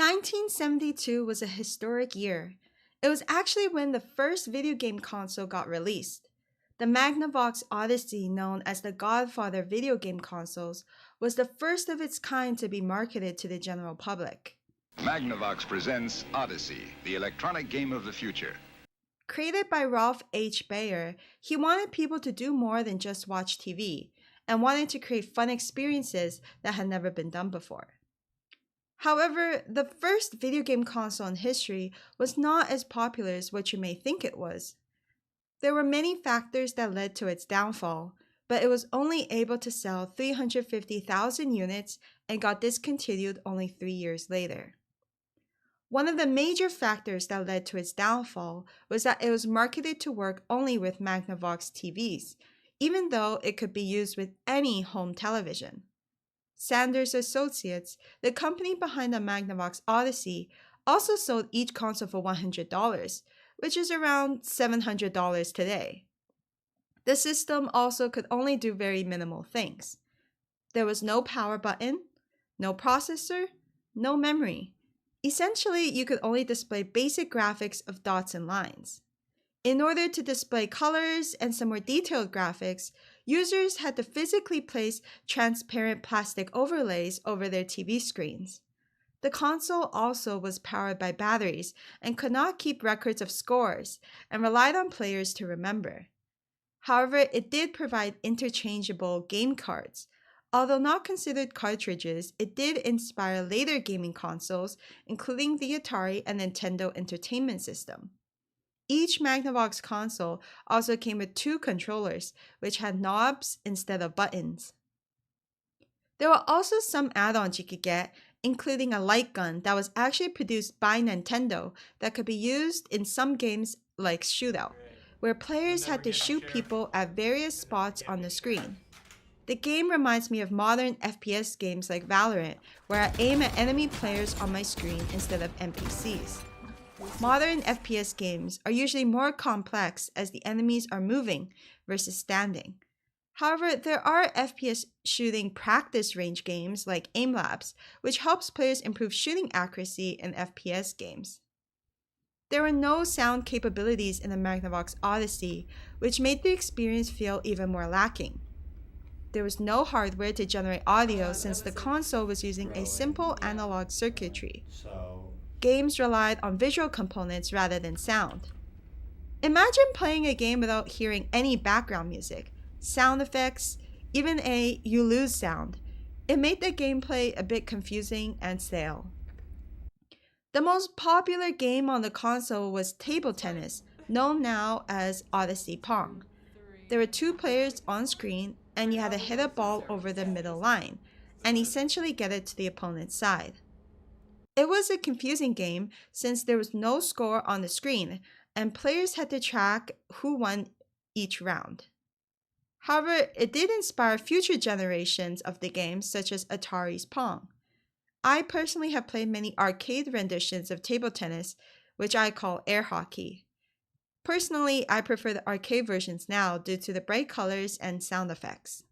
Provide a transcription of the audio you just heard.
1972 was a historic year. It was actually when the first video game console got released. The Magnavox Odyssey, known as the godfather of video game consoles, was the first of its kind to be marketed to the general public. Magnavox presents Odyssey, the electronic game of the future. Created by Ralph H. Baer, he wanted people to do more than just watch TV, and wanted to create fun experiences that had never been done before. However, the first video game console in history was not as popular as what you may think it was. There were many factors that led to its downfall, but it was only able to sell 350,000 units and got discontinued only 3 years later. One of the major factors that led to its downfall was that it was marketed to work only with Magnavox TVs, even though it could be used with any home television. Sanders Associates, the company behind the Magnavox Odyssey, also sold each console for $100, which is around $700 today. The system also could only do very minimal things. There was no power button, no processor, no memory. Essentially, you could only display basic graphics of dots and lines. In order to display colors and some more detailed graphics, users had to physically place transparent plastic overlays over their TV screens. The console also was powered by batteries and could not keep records of scores and relied on players to remember. However, it did provide interchangeable game cards. Although not considered cartridges, it did inspire later gaming consoles, including the Atari and Nintendo Entertainment System. Each Magnavox console also came with 2 controllers, which had knobs instead of buttons. There were also some add-ons you could get, including a light gun that was actually produced by Nintendo that could be used in some games like Shootout, where players had to shoot people at various spots on the screen. The game reminds me of modern FPS games like Valorant, where I aim at enemy players on my screen instead of NPCs. Modern FPS games are usually more complex as the enemies are moving versus standing. However, there are FPS shooting practice range games like Aim Labs, which helps players improve shooting accuracy in FPS games. There were no sound capabilities in the Magnavox Odyssey, which made the experience feel even more lacking. There was no hardware to generate audio since the console was using a simple analog circuitry. Games relied on visual components rather than sound. Imagine playing a game without hearing any background music, sound effects, even a "you lose" sound. It made the gameplay a bit confusing and stale. The most popular game on the console was table tennis, known now as Odyssey Pong. There were 2 players on screen, and you had to hit a ball over the middle line, and essentially get it to the opponent's side. It was a confusing game since there was no score on the screen, and players had to track who won each round. However, it did inspire future generations of the game, such as Atari's Pong. I personally have played many arcade renditions of table tennis, which I call air hockey. Personally, I prefer the arcade versions now due to the bright colors and sound effects.